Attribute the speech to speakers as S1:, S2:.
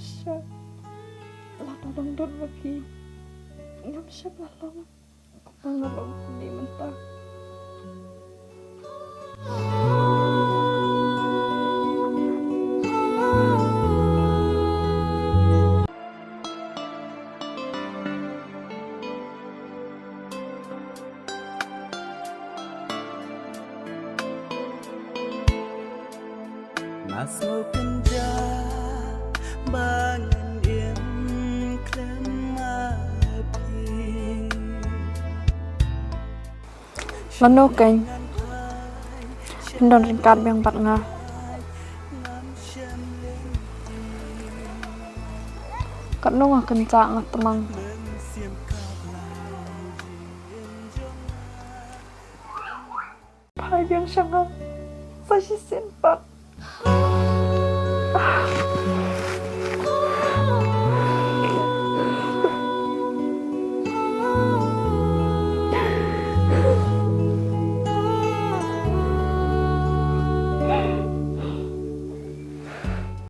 S1: siya. Latadong doon lagi. Ngam siya balong. Pangalong hindi man ta.
S2: Masuk penjara bangun yang klemapi
S1: Lano keng. Hindon ringkat yang pat nga. Kat no nga kencak nga temang. Pai biang siya nga. Sa sisin pat.